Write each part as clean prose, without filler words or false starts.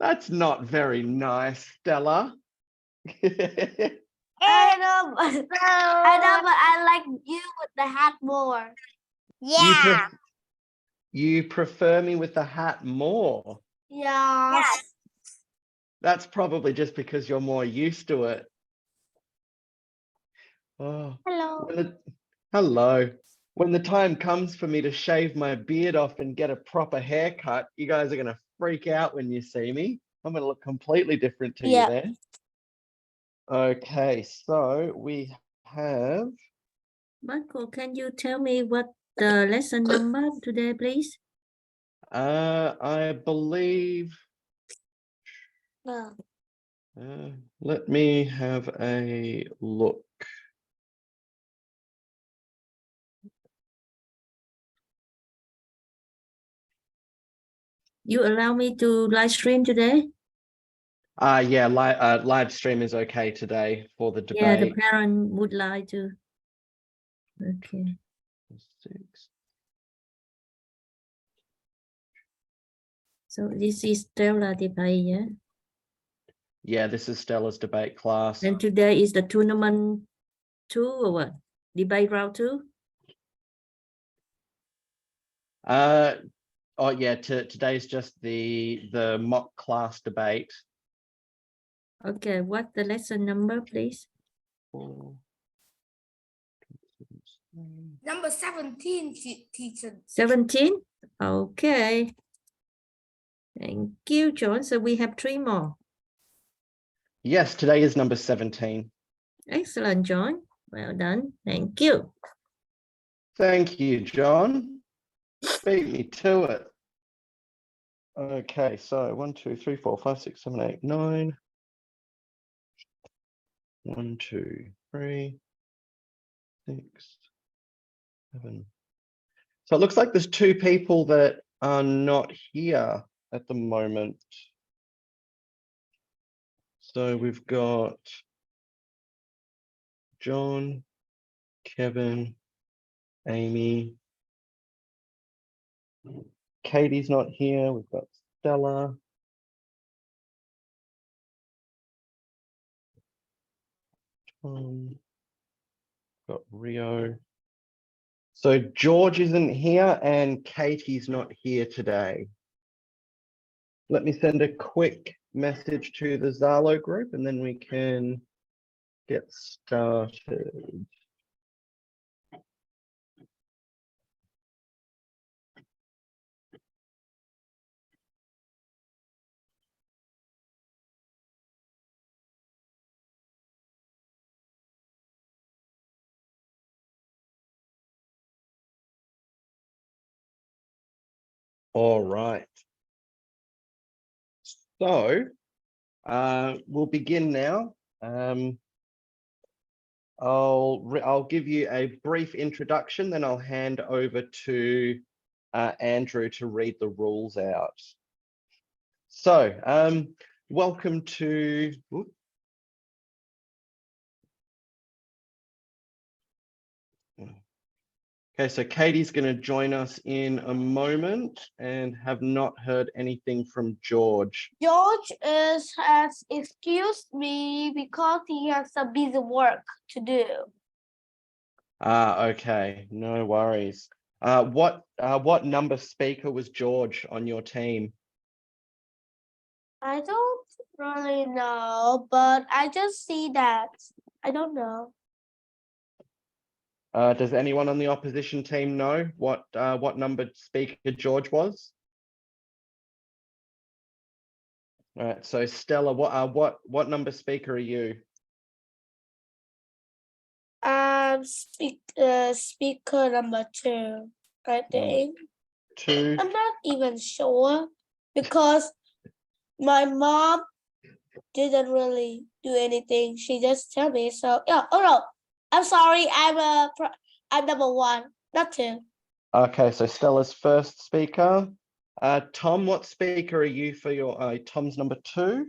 That's not very nice, Stella. I know, but I like you with the hat more. Yeah. You prefer me with the hat more. Yes. That's probably just because you're more used to it. Oh, Hello. hello. When the time comes for me to shave my beard off and get a proper haircut, you guys are going to freak out when you see me. I'm going to look completely different to you then. Okay, so we have... Michael, can you tell me what the lesson number today, please? I believe... let me have a look. You allow me to live stream today? Yeah, live stream is okay today for the debate. Yeah, the parent would like to. Okay. 6. So this is Stella debate, yeah? Yeah, this is Stella's debate class. And today is the tournament 2 or what? Debate round 2? Oh yeah, today's just the mock class debate. Okay, what the lesson number, please? Number 17, teacher. 17? Okay. Thank you, John. So we have 3 more. Yes, today is number 17. Excellent, John. Well done. Thank you. Thank you, John. Beat me to it. Okay, so 1, 2, 3, 4, 5, 6, 7, 8, 9. 1, 2, 3, 6, 7. So it looks like there's 2 people that are not here at the moment. So we've got John, Kevin, Amy. Katie's not here. We've got Stella. Got Rio. So George isn't here and Katie's not here today. Let me send a quick message to the Zalo group and then we can get started. All right. So we'll begin now. I'll give you a brief introduction, then I'll hand over to Andrew to read the rules out. So welcome to... Okay, so Katie's going to join us in a moment and have not heard anything from George. George has excused me because he has some busy work to do. Okay, no worries. What number speaker was George on your team? I don't really know, but I just see that. I don't know. Does anyone on the opposition team know what number speaker George was? All right, so Stella, what number speaker are you? Speaker number 2, I think. 2. I'm not even sure because my mom didn't really do anything. She just tell me. So yeah. Oh no, I'm sorry. I'm number 1, not 2. Okay, so Stella's first speaker. Tom, what speaker are you for your? Tom's number 2.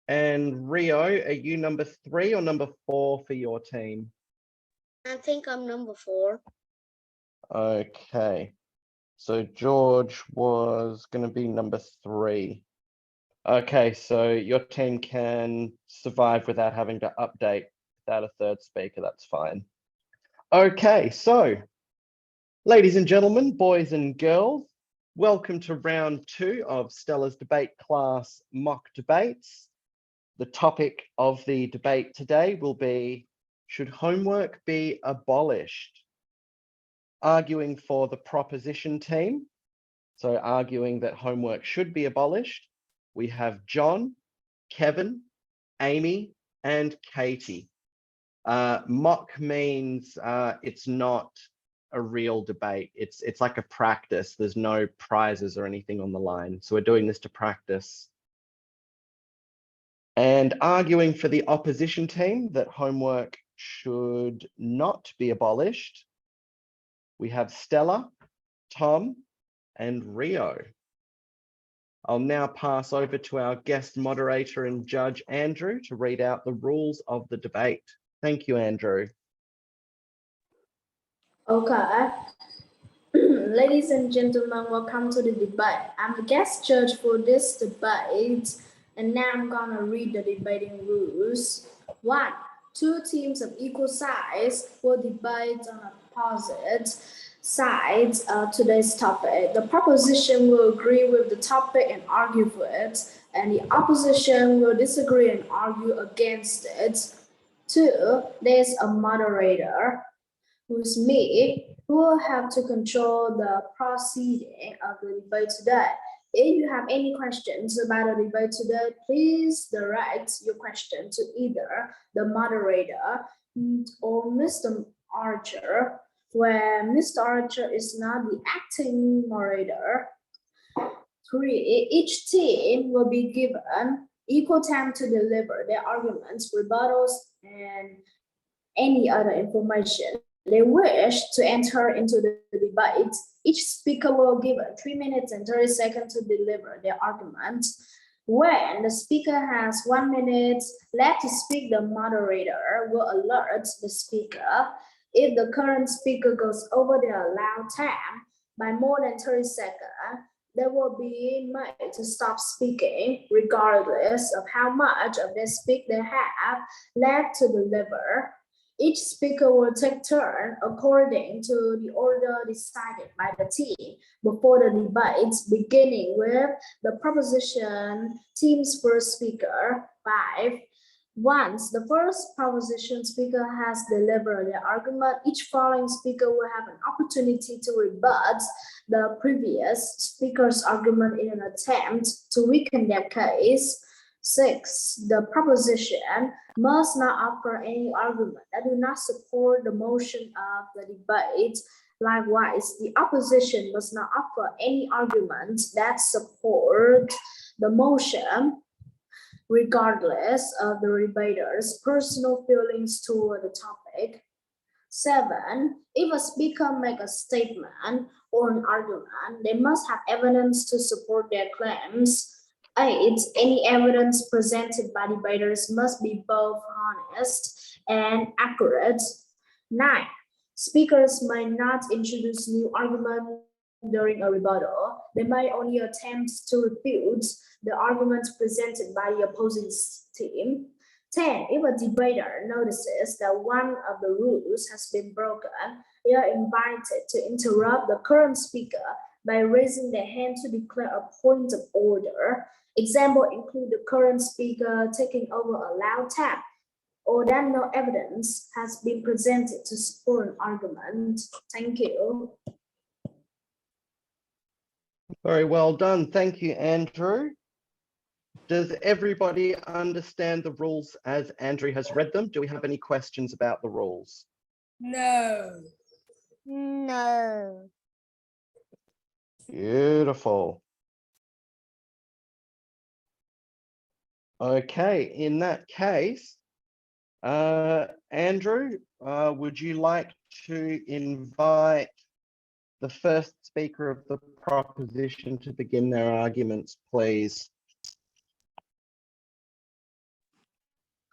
And Rio, are you number 3 or number 4 for your team? I think I'm number 4. Okay. So George was going to be number 3. Okay, so your team can survive without having to update without a third speaker. That's fine. Okay, so ladies and gentlemen, boys and girls, welcome to round 2 of Stella's debate class mock debates. The topic of the debate today will be, should homework be abolished? Arguing for the proposition team, so arguing that homework should be abolished, we have John, Kevin, Amy, and Katie. Mock means it's not a real debate. It's like a practice. There's no prizes or anything on the line. So we're doing this to practice. And arguing for the opposition team that homework should not be abolished, we have Stella, Tom, and Rio. I'll now pass over to our guest moderator and judge, Andrew, to read out the rules of the debate. Thank you, Andrew. Okay. Ladies and gentlemen, welcome to the debate. I'm the guest judge for this debate, and now I'm gonna read the debating rules. 1. 2 teams of equal size will debate on opposite sides of today's topic. The proposition will agree with the topic and argue for it, and the opposition will disagree and argue against it. 2. There's a moderator, who's me, who will have to control the proceeding of the debate today. If you have any questions about the debate today, please direct your question to either the moderator or Mr. Archer, where Mr. Archer is not the acting moderator. 3. Each team will be given equal time to deliver their arguments, rebuttals, and any other information they wish to enter into the debate. Each speaker will give 3 minutes and 30 seconds to deliver their argument. When the speaker has 1 minute left to speak, the moderator will alert the speaker. If the current speaker goes over the allowed time by more than 30 seconds, they will be made to stop speaking, regardless of how much of their speak they have left to deliver. Each speaker will take turn according to the order decided by the team before the debate, beginning with the proposition team's first speaker. 5. Once the first proposition speaker has delivered their argument, each following speaker will have an opportunity to rebut the previous speaker's argument in an attempt to weaken their case. 6. The proposition must not offer any argument that do not support the motion of the debate. Likewise, the opposition must not offer any arguments that support the motion, regardless of the debater's personal feelings toward the topic. 7. If a speaker makes a statement or an argument, they must have evidence to support their claims. 8. Any evidence presented by debaters must be both honest and accurate. 9. Speakers may not introduce new argument during a rebuttal. They may only attempt to refute the arguments presented by the opposing team. 10. If a debater notices that one of the rules has been broken, they are invited to interrupt the current speaker by raising their hand to declare a point of order. Examples include the current speaker taking over a loud tap, or that no evidence has been presented to support an argument. Thank you. Very well done. Thank you, Andrew. Does everybody understand the rules as Andrew has read them? Do we have any questions about the rules? No. Beautiful. Okay, in that case, Andrew, would you like to invite the first speaker of the proposition to begin their arguments, please?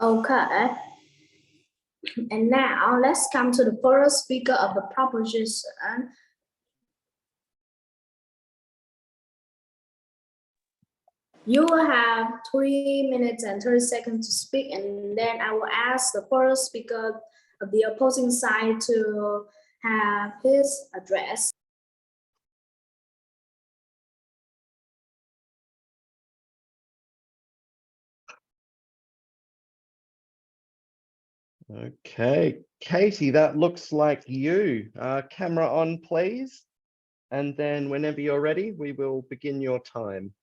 Okay. And now let's come to the first speaker of the proposition. You will have 3 minutes and 30 seconds to speak, and then I will ask the first speaker of the opposing side to have his address. Okay, Katie, that looks like you. Camera on, please. And then whenever you're ready, we will begin your time.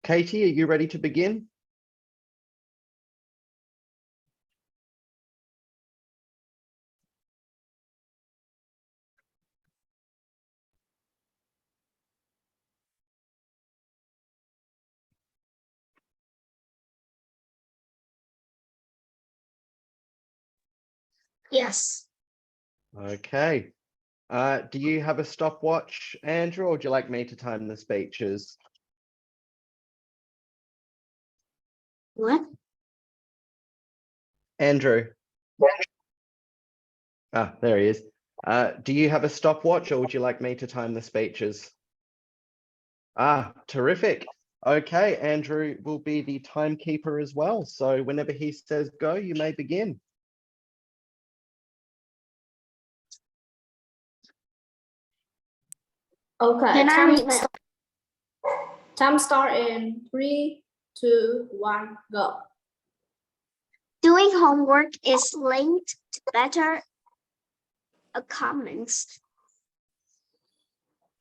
Katie, are you ready to begin? Yes. Okay. Do you have a stopwatch, Andrew, or would you like me to time the speeches? What? Andrew. Ah, there he is. Do you have a stopwatch or would you like me to time the speeches? Ah, terrific. Okay, Andrew will be the timekeeper as well. So whenever he says go, you may begin. Okay, Can I time, read my time start in 3, 2, 1, go. Doing homework is linked to better achievements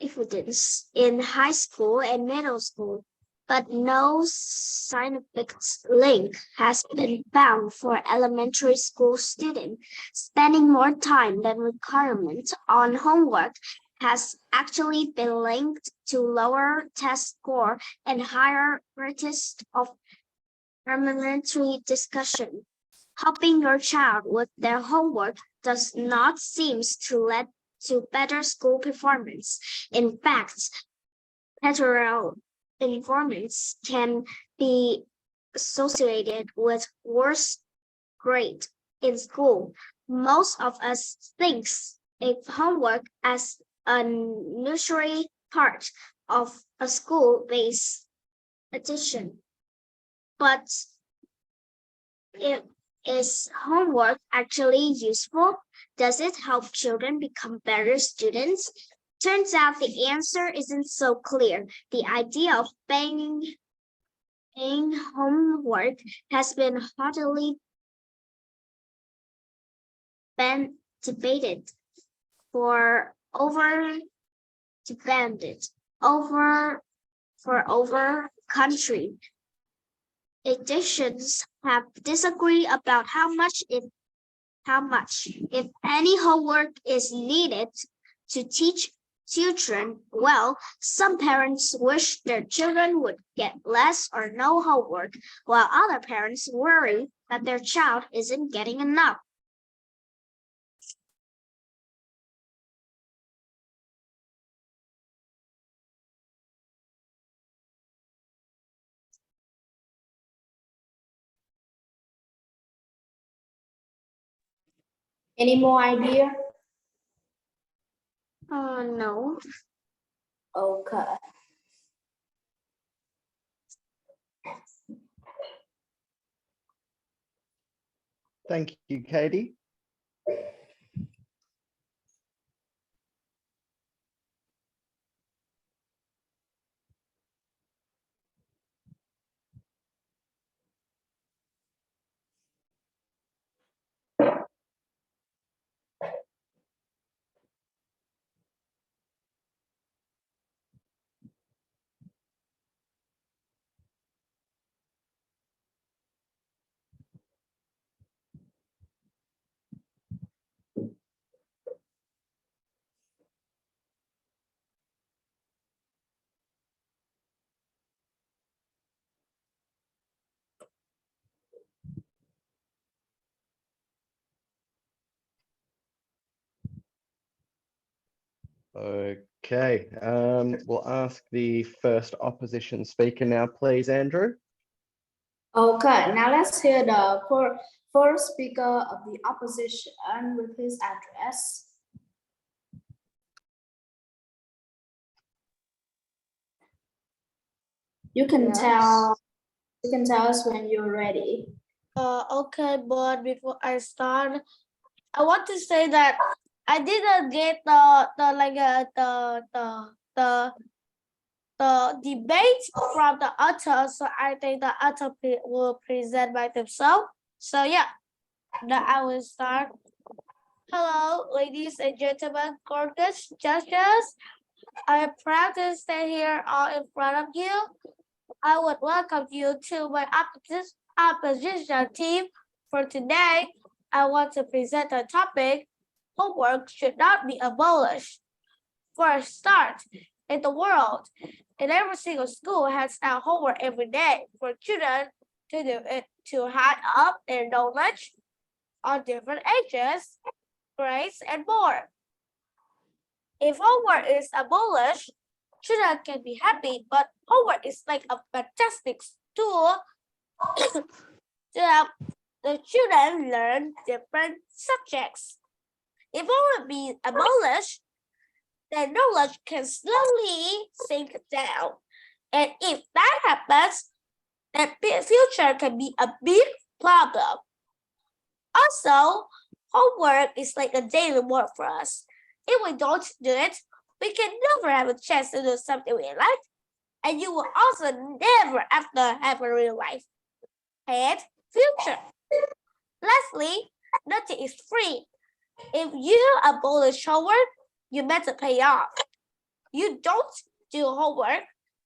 evidence in high school and middle school, but no scientific link has been found for elementary school students. Spending more time than requirement on homework has actually been linked to lower test score and higher rates of elementary discussion. Helping your child with their homework does not seem to lead to better school performance. In fact, better performance can be associated with worse grade in school. Most of us thinks of homework as a necessary part of a school-based education, but is homework actually useful? Does it help children become better students? Turns out the answer isn't so clear. The idea of paying homework has been hotly debated for over country. Editions have disagreed about how much, if any, homework is needed to teach children well. Some parents wish their children would get less or no homework, while other parents worry that their child isn't getting enough. Any more idea? No. Okay. Thank you, Katie. Okay, we'll ask the first opposition speaker now, please, Andrew. Okay, now let's hear the first speaker of the opposition with his address. You can tell us when you're ready. Okay, but before I start, I want to say that I didn't get the debate from the author, so I think the author will present by themselves. So yeah, now I will start. Hello, ladies and gentlemen, gorgeous judges. I am proud to stand here all in front of you. I would welcome you to my opposition team. For today, I want to present a topic: homework should not be abolished. For a start, in the world, in every single school has our homework every day for children to do it to hide up their knowledge on different ages, grades, and more. If homework is abolished, children can be happy, but homework is like a fantastic tool to help the children learn different subjects. If homework be abolished, then knowledge can slowly sink down. And if that happens, then future can be a big problem. Also, homework is like a daily work for us. If we don't do it, we can never have a chance to do something we like. And you will also never after have a real life and future. Lastly, nothing is free. If you abolish homework, you better pay off. You don't do homework,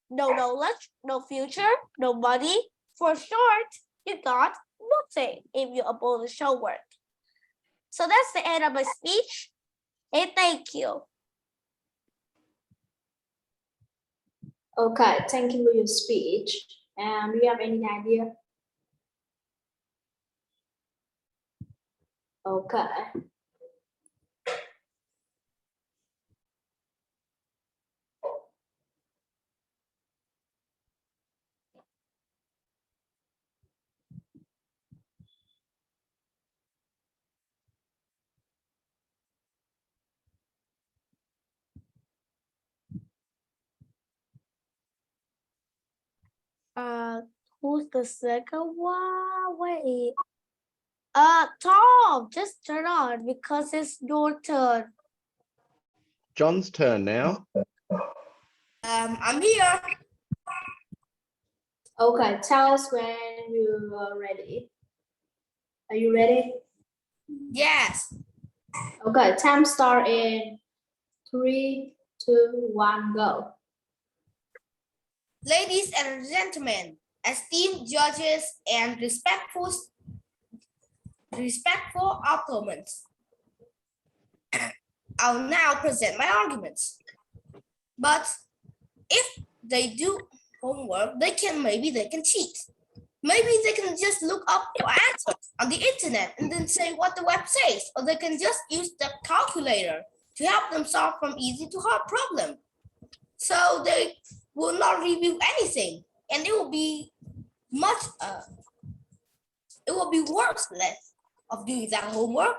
no knowledge, no future, no money. For short, you got nothing if you abolish homework. So that's the end of my speech. And thank you. Okay, thank you for your speech. And do you have any idea? Okay. Who's the second one? Wait. Tom, just turn on because it's your turn. John's turn now. I'm here. Okay, tell us when you are ready. Are you ready? Yes. Okay, time start in 3, 2, 1, go. Ladies and gentlemen, esteemed judges and respectful opponents, I'll now present my arguments. But if they do homework, maybe they can cheat. Maybe they can just look up for answers on the internet and then say what the web says, or they can just use the calculator to help them solve from easy to hard problem. So they will not review anything, and it will be worthless of doing that homework.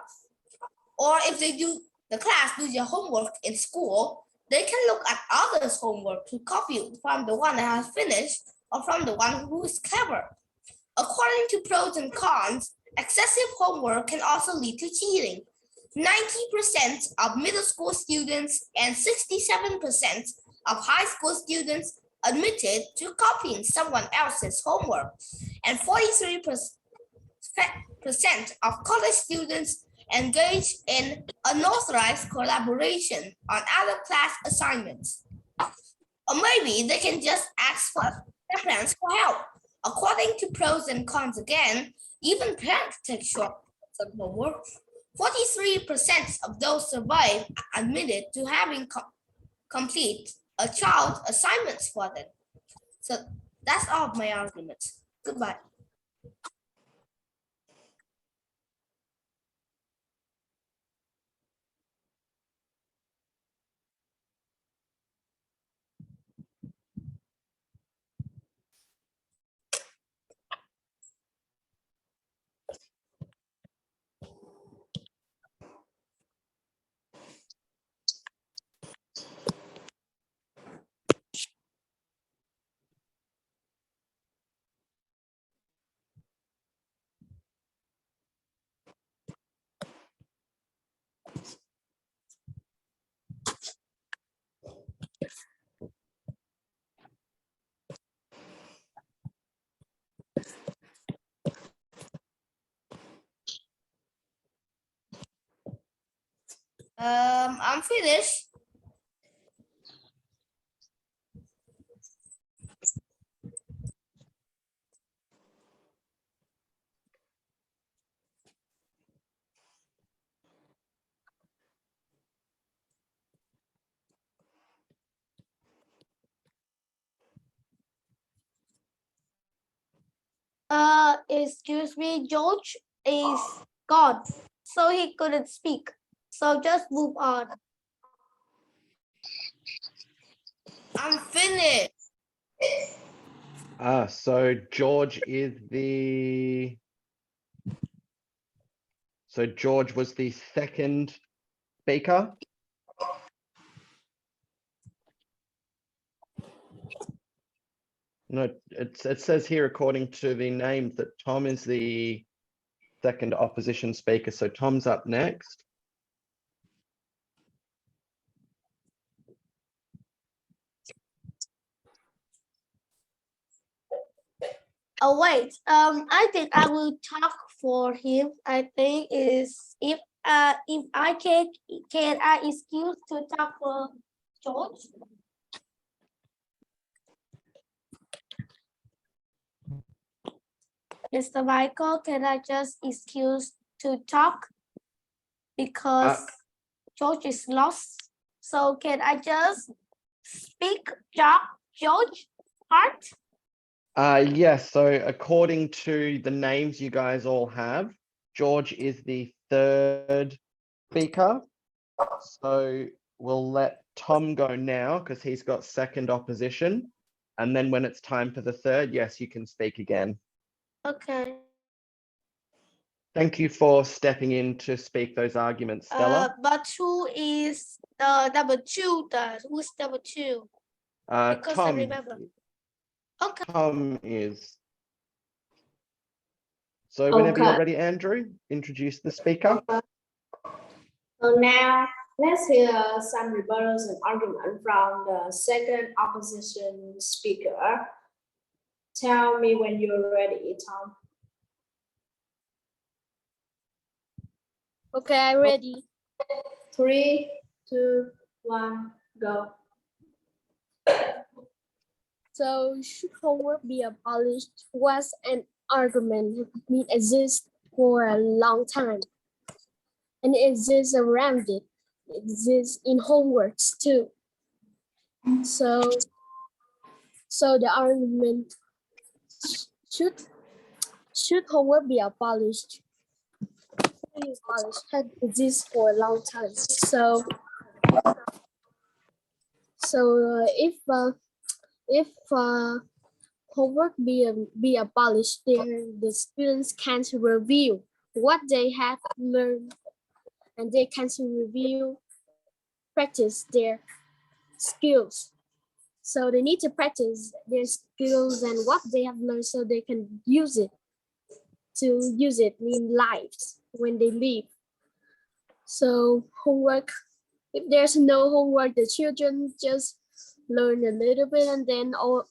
Or if they do the class do their homework in school, they can look at others' homework to copy from the one that has finished or from the one who is clever. According to pros and cons, excessive homework can also lead to cheating. 90% of middle school students and 67% of high school students admitted to copying someone else's homework, and 43% of college students engage in unauthorized collaboration on other class assignments. Or maybe they can just ask for their parents for help. According to pros and cons again, even parents take short homework. 43% of those surveyed admitted to having complete a child assignments for them. So that's all of my arguments. Goodbye. I'm finished. Excuse me, George is gone, so he couldn't speak. So just move on. I'm finished. So George is so George was the second speaker. No, it says here, according to the names, that Tom is the second opposition speaker. So Tom's up next. Oh wait, I think I will talk for him. I think is if I can I excuse to talk for George? Mr. Michael, can I just excuse to talk? Because George is lost. So can I just speak George part? Yes, so according to the names you guys all have, George is the third speaker. So we'll let Tom go now because he's got second opposition. And then when it's time for the third, yes, you can speak again. Okay. Thank you for stepping in to speak those arguments, Stella. But who is the number two? Who's number two? Because I Tom, remember. Okay. Tom is. So whenever you're Okay. ready, Andrew, introduce the speaker. So now let's hear some rebuttals and argument from the second opposition speaker. Tell me when you're ready, Tom. Okay, I'm ready. 3, 2, 1, go. So should homework be abolished was an argument that been exist for a long time. And it exists around it. It exists in homeworks too. So the argument should homework be abolished? Has exists for a long time. So if homework be abolished, then the students can't review what they have learned, and they can't practice their skills. So they need to practice their skills and what they have learned so they can use it in lives when they leave. So homework, if there's no homework, the children just learn a little bit, and then all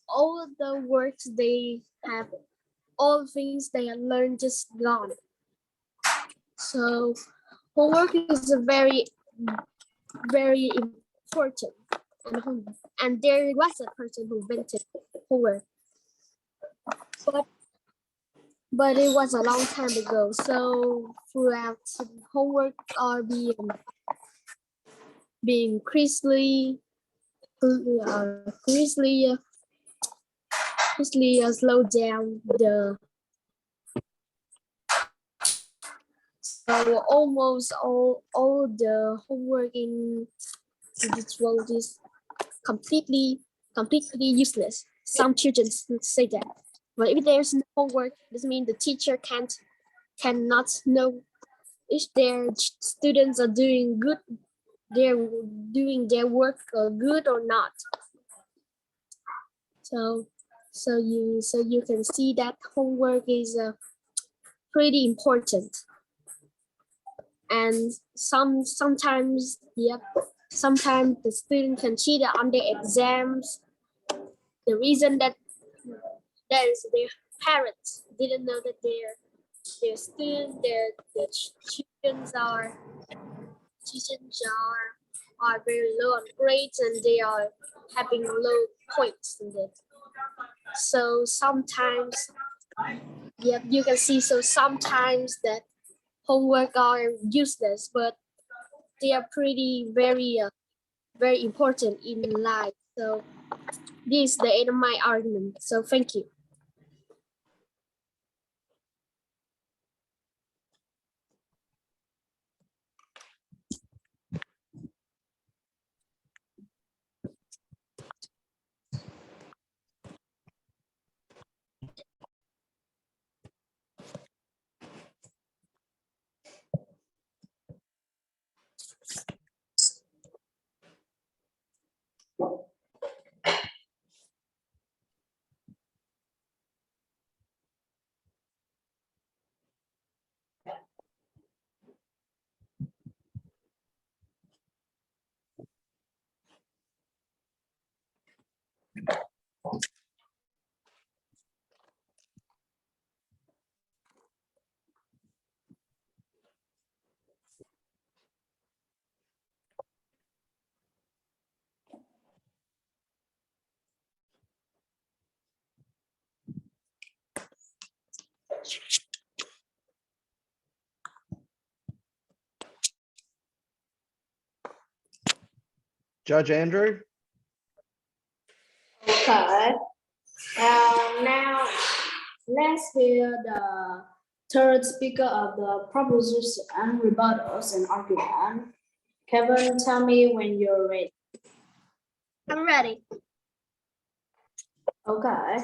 the works they have, all things they have learned just gone. So homework is a very, very important. And there was a person who invented homework. But it was a long time ago. So throughout, homework are being increasingly slow down so almost all the homework in this world is completely useless. Some children say that, but if there's no homework, this means the teacher cannot know if their students are doing good, they're doing their work good or not. So you can see that homework is pretty important. And sometimes the student can cheat on their exams. The reason that is their parents didn't know that their students, their children students are very low on grades and they are having low points in it. So sometimes, yeah, you can see. So sometimes that homework are useless, but they are pretty very important in life. So this is the end of my argument. So thank you. Judge Andrew? Okay. Now let's hear the third speaker of the proposition, rebuttals, and argument. Kevin, tell me when you're ready. I'm ready. Okay.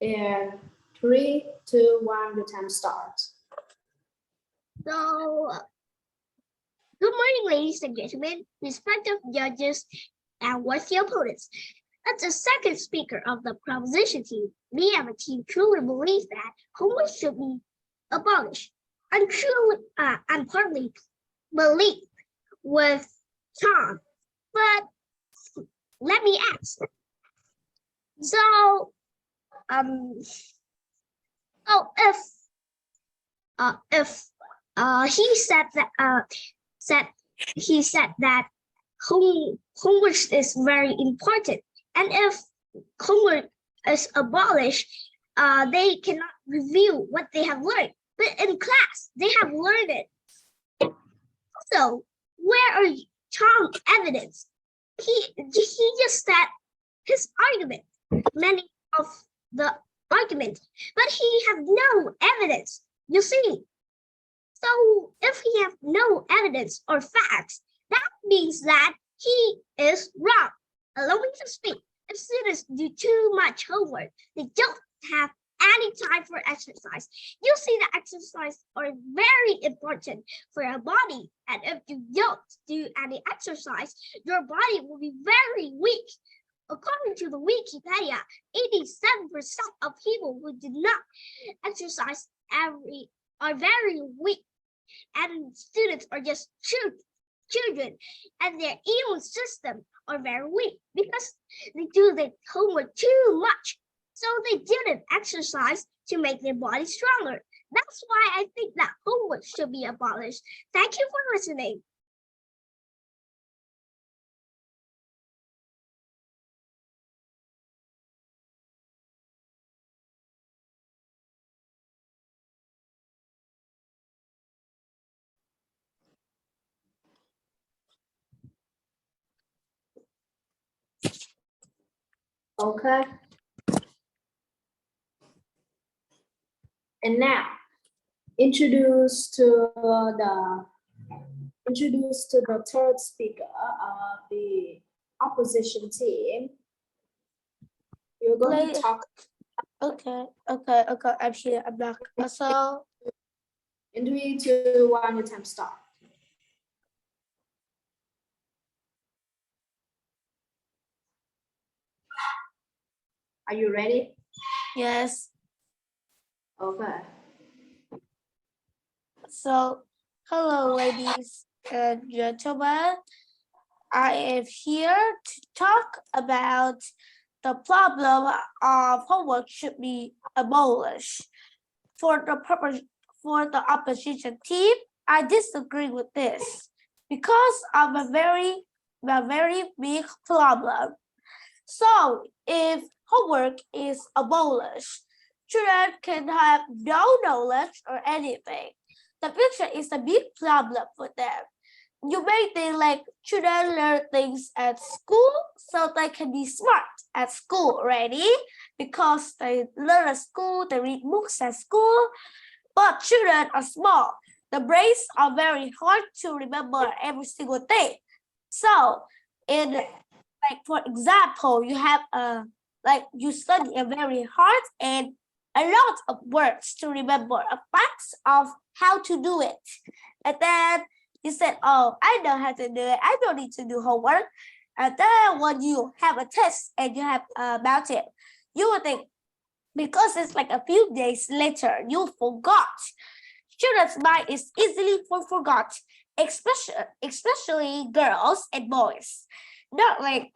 In 3, 2, 1, your time starts. So, good morning, ladies and gentlemen, respective judges, and what's your opponents? As the second speaker of the proposition team, me and my team truly believe that homework should be abolished. I'm partly believe with Tom, but let me ask. So, if he said that homework is very important, and if homework is abolished, they cannot review what they have learned. But in class, they have learned it. So, where are Tom's evidence? He just said his argument, many of the argument, but he have no evidence. You see. So if he have no evidence or facts, that means that he is wrong. Allow me to speak. If students do too much homework, they don't have any time for exercise. You see that exercise are very important for your body. And if you don't do any exercise, your body will be very weak. According to the Wikipedia, 87% of people who do not exercise are very weak. And students are just children, and their immune system are very weak because they do their homework too much. So they didn't exercise to make their body stronger. That's why I think that homework should be abolished. Thank you for listening. Okay. And now, introduce to the third speaker of the opposition team. You're going to talk. Okay. I'm here. I'm back. So, In 3, 2, 1, your time start. Are you ready? yes. Okay. So, hello, ladies and gentlemen. I am here to talk about the problem of homework should be abolished. For the opposition team, I disagree with this. because of a very big problem. So if homework is abolished, children can have no knowledge or anything. The future is a big problem for them. You may think like children learn things at school so they can be smart at school already because they learn at school, they read books at school. But children are small. The brains are very hard to remember every single thing. So in like for example, you have you study a very hard and a lot of words to remember a facts of how to do it. And then you said, oh, I know how to do it. I don't need to do homework. And then when you have a test and you have about it, you will think, because it's like a few days later, you forgot. Children's mind is easily forgot, especially girls and boys. Not like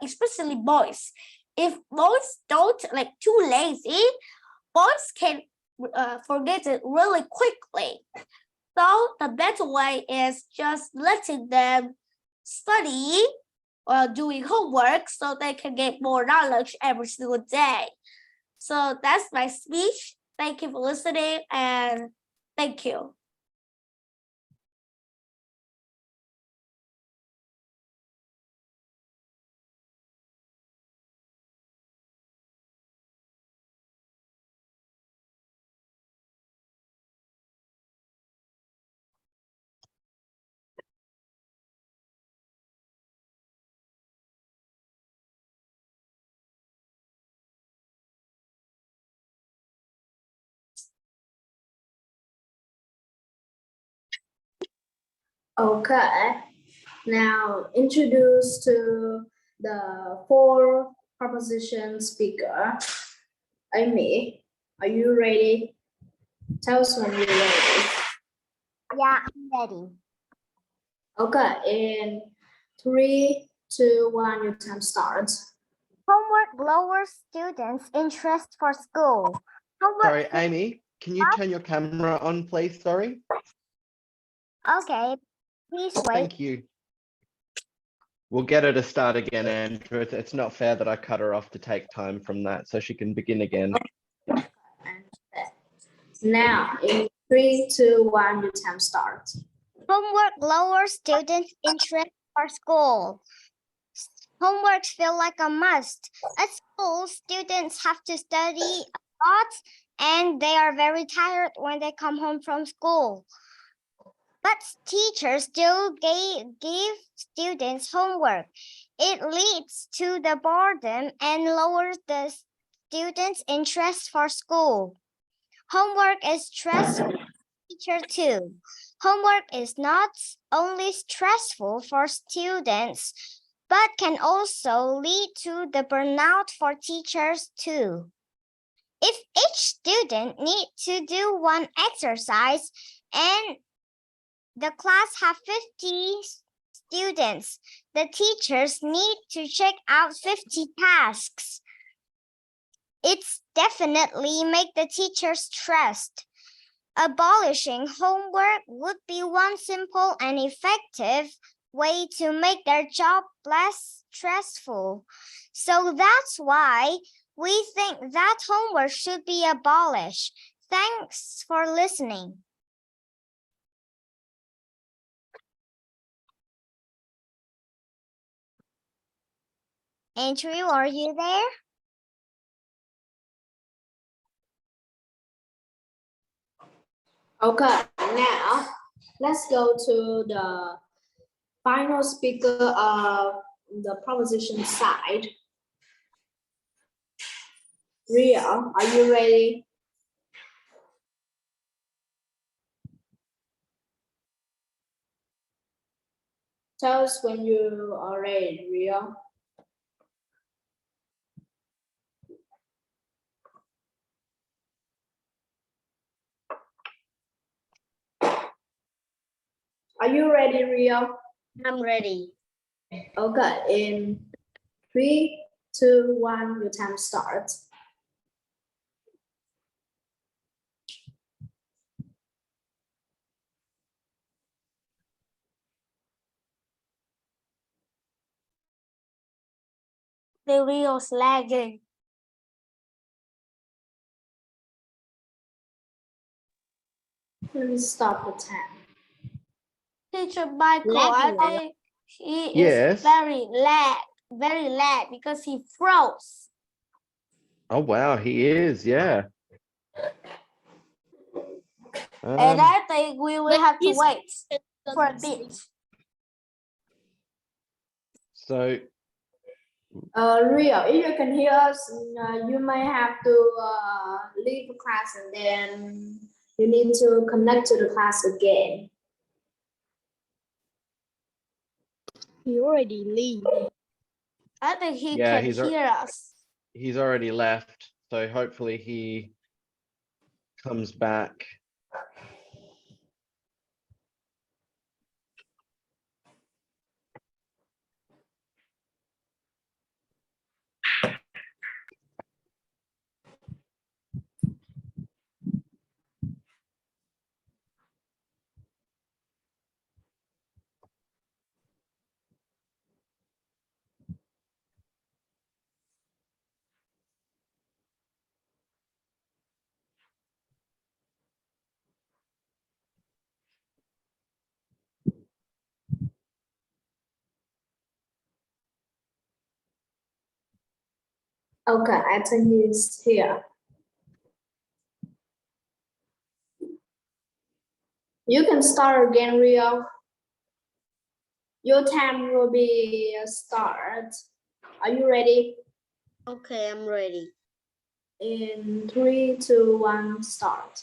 especially boys. If boys don't like too lazy, boys can forget it really quickly. So the better way is just letting them study or doing homework so they can get more knowledge every single day. So that's my speech. Thank you for listening and thank you. Okay, now introduce to the 4 proposition speaker. Amy, are you ready? Tell us when you're ready. Yeah, I'm ready. Okay, in 3, 2, 1, your time starts. Homework lowers students' interest for school. Homework. Sorry, Amy, can you turn your camera on, please? Sorry. Okay, please wait. Thank you. We'll get her to start again, Andrew. It's not fair that I cut her off to take time from that, so she can begin again. Now, in 3, 2, 1, your time starts. Homework lowers students' interest for school. Homeworks feel like a must. At school, students have to study a lot and they are very tired when they come home from school. But teachers still give students homework. It leads to the boredom and lowers the students' interest for school. Homework is stressful for teachers too. Homework is not only stressful for students, but can also lead to the burnout for teachers too. If each student needs to do one exercise and the class have 50 students, the teachers need to check out 50 tasks. It's definitely make the teachers stressed. Abolishing homework would be one simple and effective way to make their job less stressful. So that's why we think that homework should be abolished. Thanks for listening. Andrew, are you there? Okay, now let's go to the final speaker of the proposition side. Ria, are you ready? Tell us when you are ready, Ria. Are you ready, Ria? I'm ready. Okay, in 3, 2, 1, your time starts. the Rio's lagging. Let me stop the time. Teacher Michael, I Lagging. think he Yes. is very lag because he froze. Oh, wow, he is, yeah. And Um, I think we will have to he's- wait for a bit. so, Rio, if you can hear us, you may have to leave the class and then you need to connect to the class again. He already leave. I think he Yeah, can hear us. he's already left, so hopefully he comes back. Okay, I think he's here. You can start again, Rio. Your time will be start. Are you ready? Okay, I'm ready. In 3, 2, 1, start.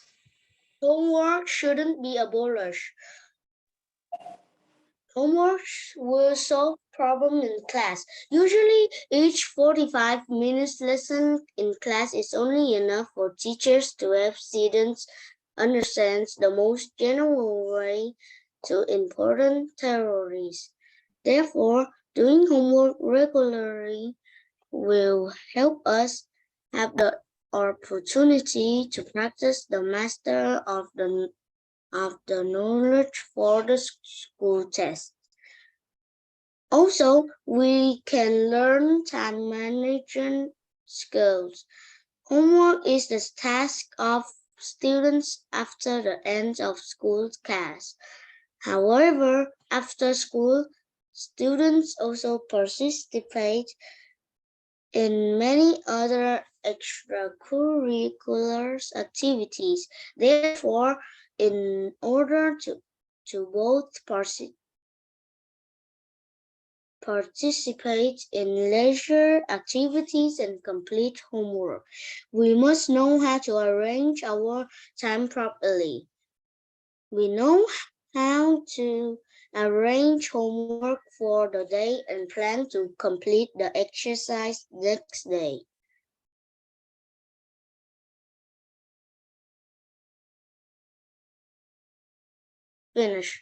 Homework shouldn't be abolished. Homework will solve problems in class. Usually, each 45 minutes lesson in class is only enough for teachers to help students understand the most general way to important theories. Therefore, doing homework regularly will help us have the opportunity to practice the master of the knowledge for the school test. Also, we can learn time management skills. Homework is the task of students after the end of school class. However, after school, students also participate in many other extracurricular activities. Therefore, in order to both participate in leisure activities and complete homework, we must know how to arrange our time properly. We know how to arrange homework for the day and plan to complete the exercise next day. Finish.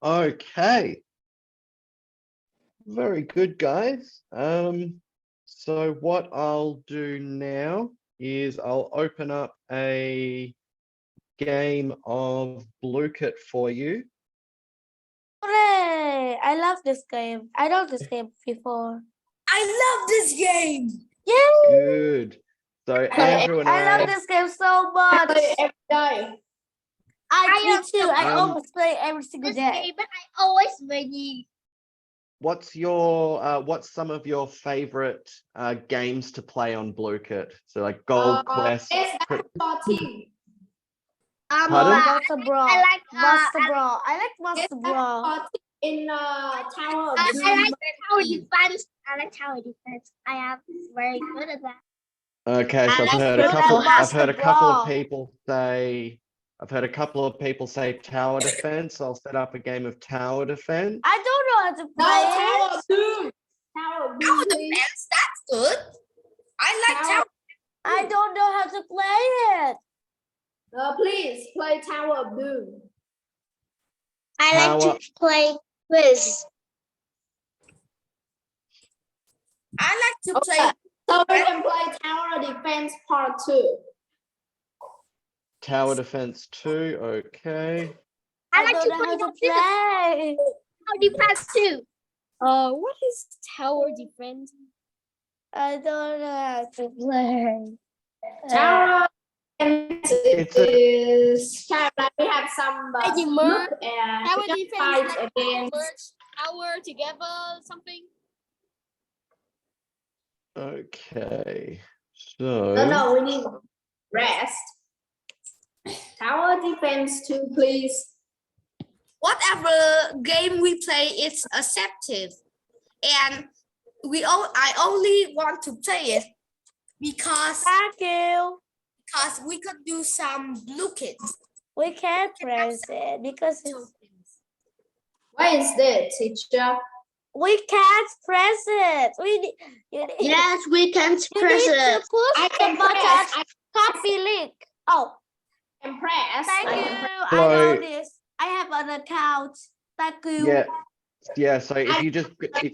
Okay. Very good, guys. So what I'll do now is I'll open up a game of Blue Kit for you. Hooray! I love this game. I know this game before. I love this game. Yay! Good. So Andrew and I love this game so much. Play every day. Me too. I Um, always play every single day. But I always winning. what's some of your favorite games to play on Blue Kit? So like Gold Quest. It's basketball team. Pardon? Monster Brawl. I like, Monster Brawl. I like Monster It's Brawl. basketball team in Tower of I Doom. like tower defense. I like tower defense. I am very good at that. Okay, so I I've like heard a Blue couple. Kit I've heard a couple of basketball. people say. I've heard a couple of people say tower defense. I'll set up a game of tower defense. I don't know how to No, play Tower it. of Doom. Tower of Doom. Tower please. defense, that's good. I like Tower- tower. I don't know how to play it. Please play Tower of Doom. I Tower- like to play quiz. I like to play. Okay. So we can play Tower Defense Part 2. Tower Defense 2, okay. I don't know how to play. Tower defense too. What is tower defense? I don't know how to play. Tower Defense It's a- is kind of like we have some Maybe look merge. and Tower we can defense fight like against. merge tower together something. Okay. No, So no, we need rest. Tower Defense 2, please. Whatever game we play, it's accepted, and I only want to play it because Thank you. we could do some blockades. We can't press it because it's, What is this, teacher? we can't press it. You need, Yes, we can you need to push I the can button. press. I Copy link. Oh, can press. thank I you. can press. I know So- this. I have an account. Thank you. yeah, so if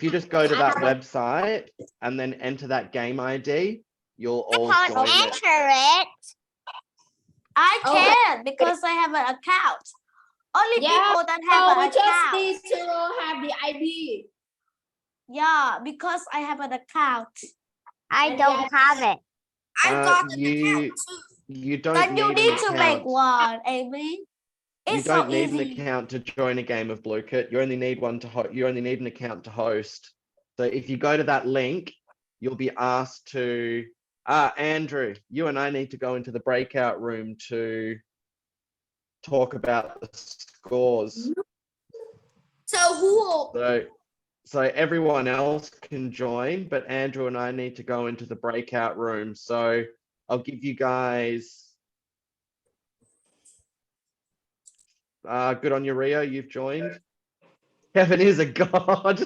you just go to that website and then enter that game ID, you'll all can't join it. enter it. I Okay. can because I have an account. Only Yeah, people that So have we an just account. need to have the ID. Yeah, because I have an account. I don't have it. I got an you account too. you don't Then you need need an to make account. one, Amy. You It's so don't need an easy. account to join a game of Blue Kit. You only need one to you only need an account to host. So if you go to that link, you'll be asked to Andrew, you and I need to go into the breakout room to talk about the scores. So who? So everyone else can join, but Andrew and I need to go into the breakout room. So I'll give you guys good on you, Rio, you've joined. Kevin is a god.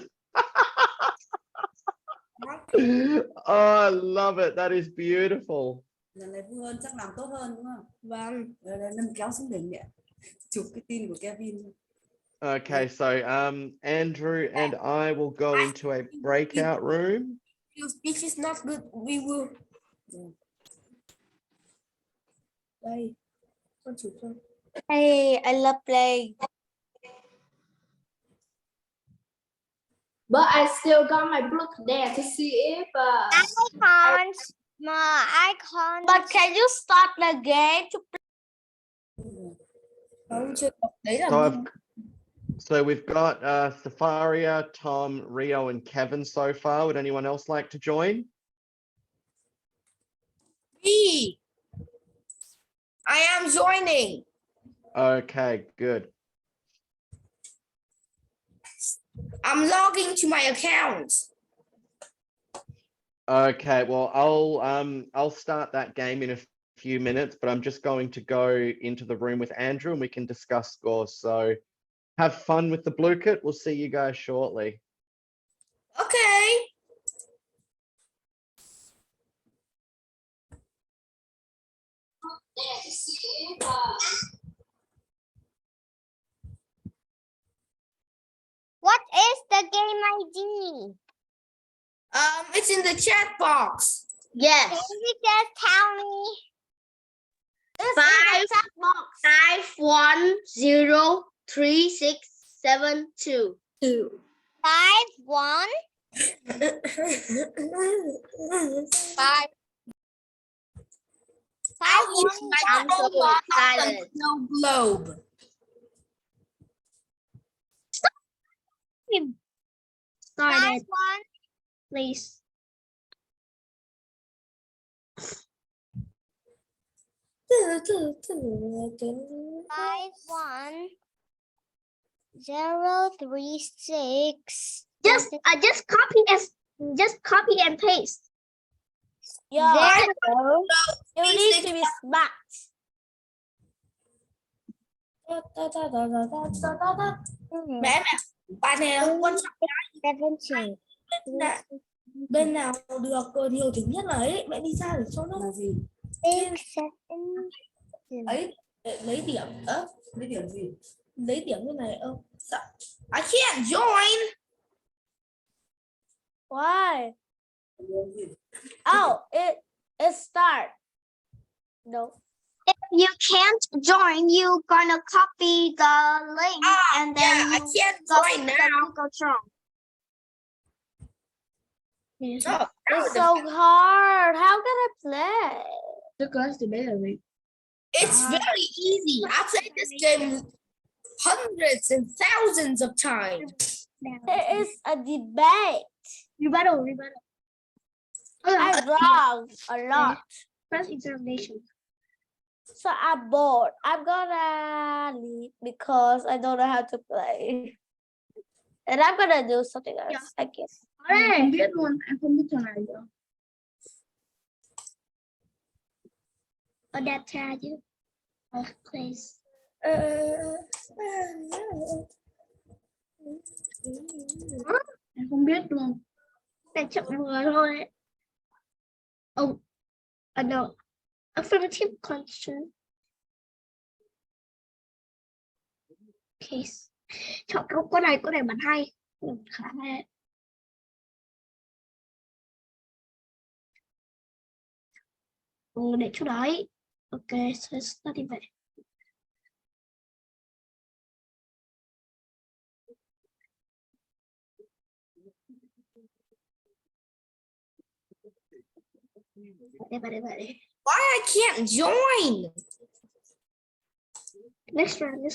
Oh, I love it. That is beautiful. Lần này vui hơn, chắc làm tốt hơn đúng không? Vâng. Rồi Lâm kéo xuống đỉnh nhỉ. Chụp cái tin của Kevin. Okay, so Andrew and I will go into a breakout room. Your speech is not good. We will. Đây. Con chụp cho. Hey, I love playing. But I still got my book there to see if I can't. But can you start the game to Không chưa. Đấy là So we've got Safaria, Tom, Rio, and Kevin so far. Would anyone else like to join? Me. I am joining. Okay, good. I'm logging to my account. Okay, well, I'll start that game in a few minutes, but I'm just going to go into the room with Andrew and we can discuss scores. So have fun with the blue kit. We'll see you guys shortly. Okay. What is the game ID? It's in the chat box. Yes. Can you just tell me? It's in the chat box. 510367 51 5 I'm so excited. No globe. Started. 1 please. 51036. Just copy and paste. Yeah, Zero. you need to be smart. Mẹ, bài này là quan trọng. 17. bên nào được nhiều thứ nhất là ấy, mẹ đi ra để cho nó là gì? 6, 7. Ấy lấy điểm lấy điểm gì? Lấy điểm như này I can't join. Why? Oh, it start. No. If you can't join, you gonna copy the link and then Yeah, I you can't go join to now. Google Chrome. No, It's so hard. How can I play? it's very easy. I played this game hundreds and thousands of times. It is a debate. Rebuttal. I wrong a lot. Press examination. So I'm bored. I'm gonna leave because I don't know how to play. And I'm gonna do something else, I guess. Em biết luôn, em không biết trò này nữa. Data chứ. Of place. Em không biết luôn. Để chậm vừa thôi. Oh, no. Affirmative question. Case. Chọn câu này bạn hay. Khá hay. Để chỗ đấy. Ok, so study vậy. Vậy. Why I can't join? Next round.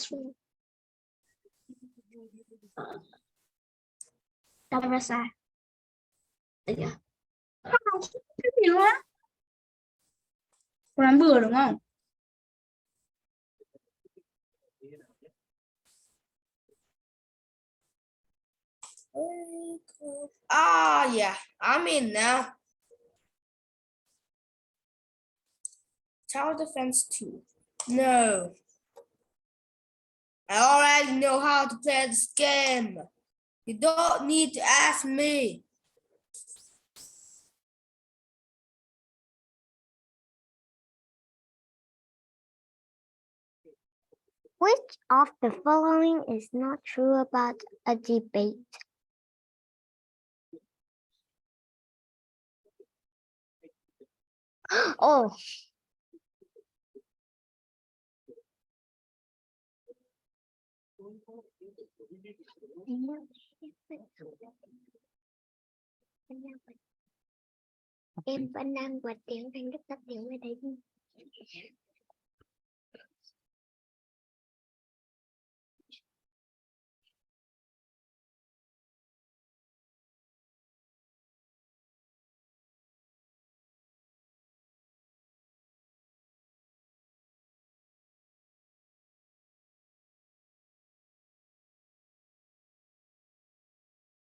Đọc ra sai. Được chưa? Không, cái gì luôn á? Cô làm vừa đúng không? Yeah, I'm in now. Tower defense 2. No. I already know how to play this game. You don't need to ask me. Which of the following is not true about a debate? Oh. Em vẫn đang quạt tiếng Anh rất tắt tiếng ở đây.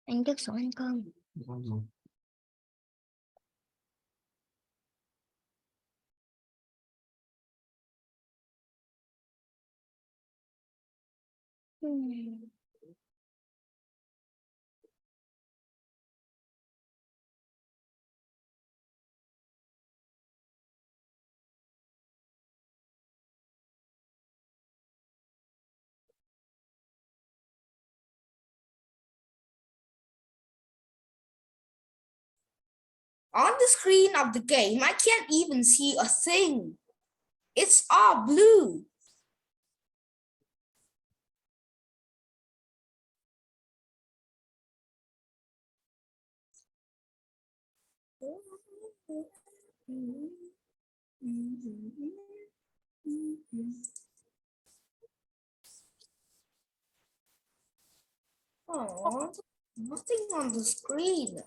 Anh Đức xuống ăn cơm. On the screen of the game, I can't even see a thing. It's all blue. Oh, nothing on the screen.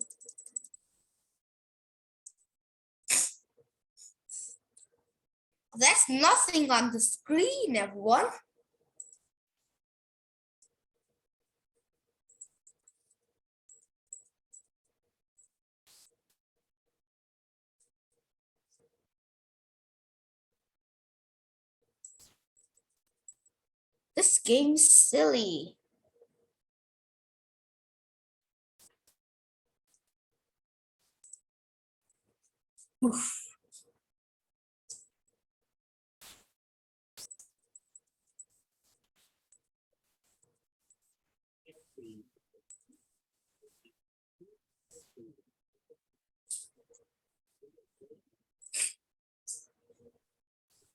That's nothing on the screen, everyone. This game's silly. Oof.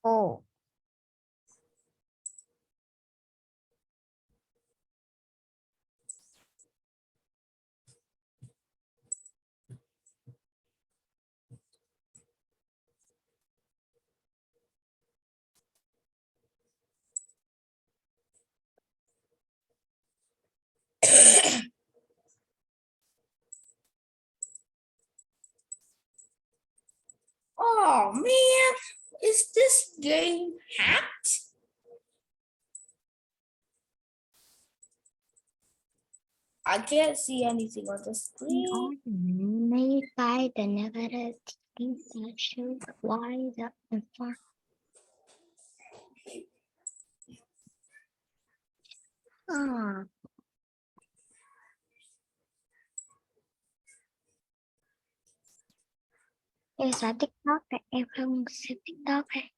Oh. Oh man, is this game hacked? I can't see anything on the screen. Made by the negative team that shows why the info. À. Em xóa TikTok tại em không xem TikTok hay.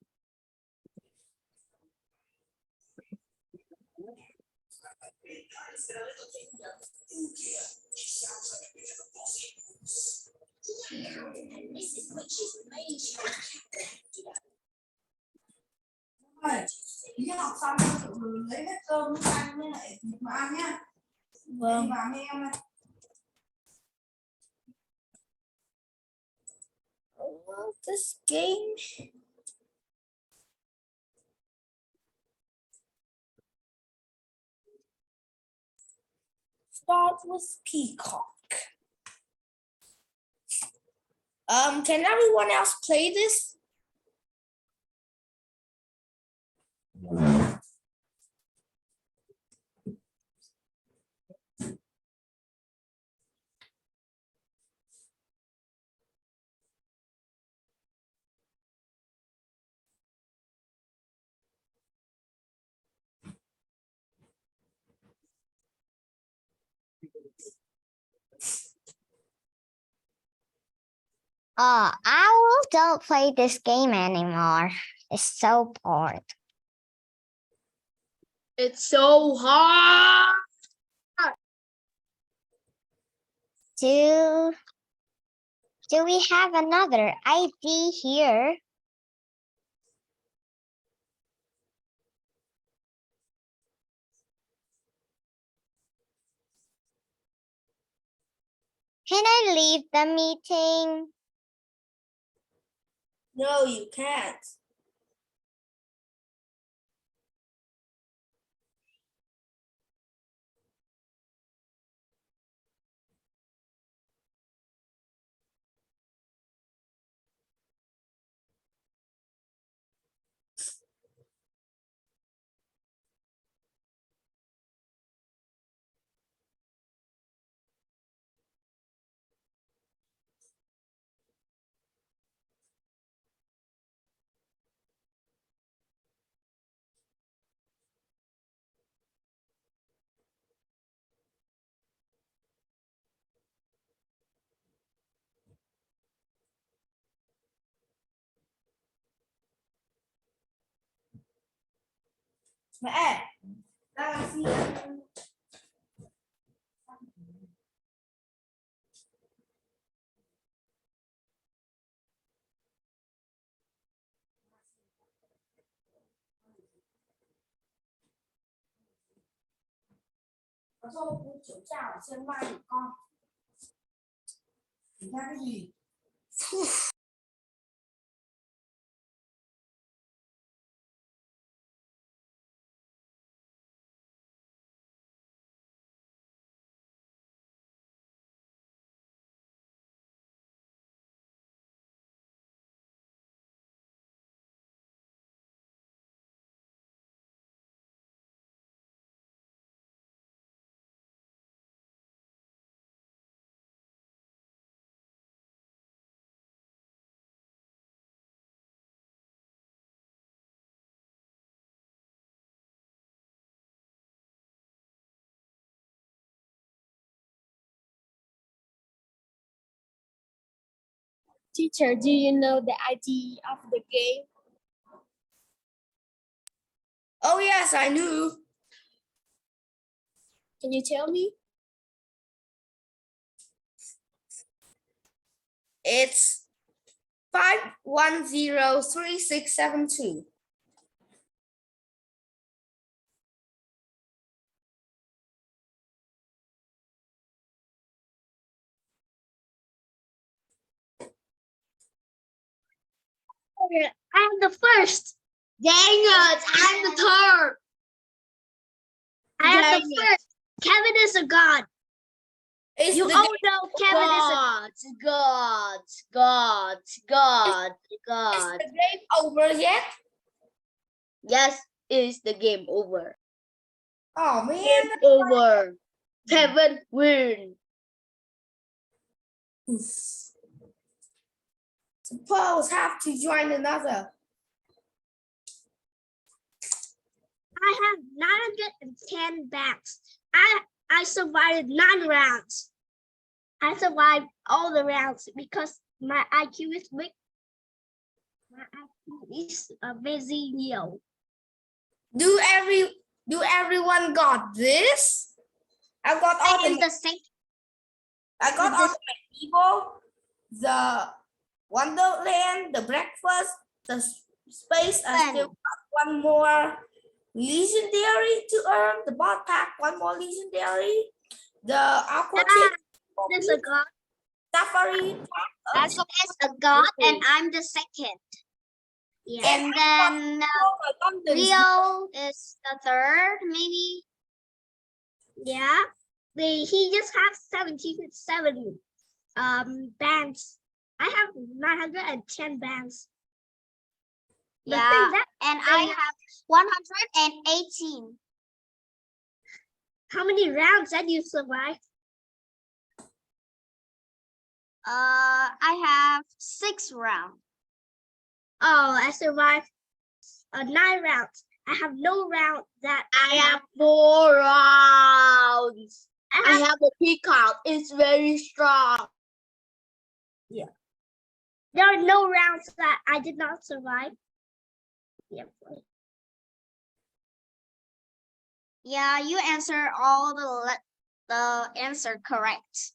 Đi học xong rồi lấy hết cơm ăn với lại thịt mà ăn nhá. Vâng. Đi vào với em này. Well, this game. Start with peacock. Can everyone else play this? I don't play this game anymore. It's so bored. It's so hard. Do we have another ID here? Can I leave the meeting? No, you can't. Mẹ, ra làm gì? Có cho cô kiểm tra ở trên mai của con. Kiểm tra cái gì? Teacher, do you know the ID of the game? Oh yes, I knew. Can you tell me? It's 5103672. I'm the first. Dang it, I'm the third. I am Dang the it. first. Kevin is a god. Is You the all game, know Kevin is a God. is the game over yet? Yes, is the game over. Oh man. Game over. Kevin win. Suppose have to join another. I have 910 banks. I survived 9 rounds. I survived all the rounds because my IQ is big. My IQ is very low. Do everyone got this? I got all I am the the second. I got all the people, the Wonderland, the breakfast, the space. I still got one more legendary to earn. The bot pack, one more legendary. The aquatic There's a god. safari. That's a god, and I'm the second. Yeah. And then London. Leo is the third, maybe. Yeah. He just has 77 bands. I have 910 bands. The thing Yeah, that and I have 118. how many rounds that you survived? I have 6 rounds. Oh, I survived 9 rounds. I have no round that I have 4 rounds. I I have, have a peacock. It's very strong. there are no rounds that I did not survive. Yeah. Yeah, you answer all the answer correct.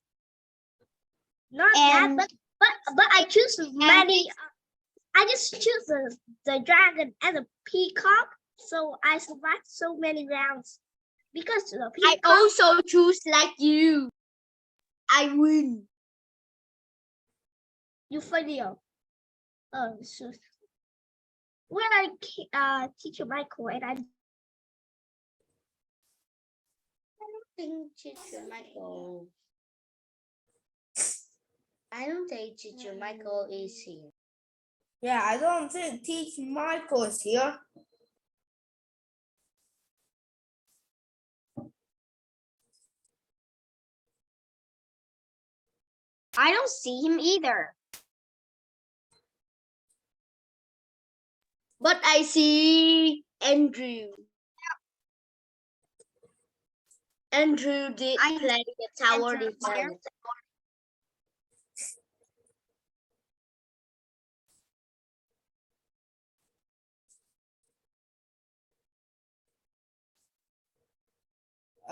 Not And- that, but I choose many. I just choose the dragon and the peacock, so I survived so many rounds because the I peacock. also choose like you. I win. You fail. Oh, so when I teacher Michael and I Teacher Michael. I don't think Teacher Michael is here. Yeah, I don't think Teacher Michael is here. I don't see him either. But I see Andrew. Andrew did I play the tower Andrew here. defense.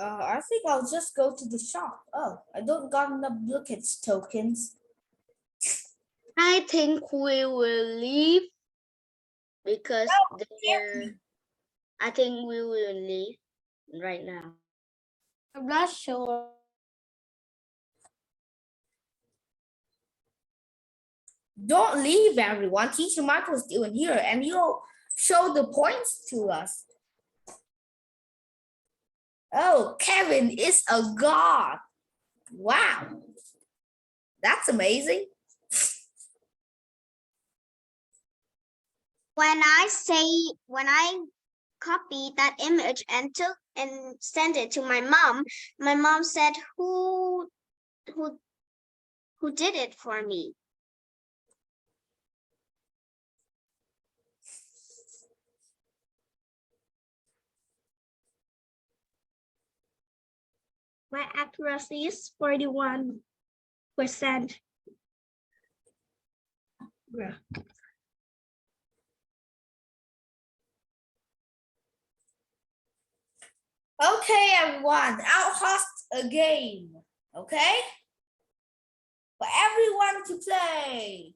I think I'll just go to the shop. Oh, I don't got enough Blickets tokens. I think we will leave because I think we will leave right now. I'm not sure. Don't leave, everyone. Teacher Michael's still in here, and he'll show the points to us. Oh, Kevin is a god. Wow. That's amazing. When I copied that image and sent it to my mom said, who did it for me? My accuracy is 41%. Yeah. Okay, everyone. I'll host a game. Okay? For everyone to play.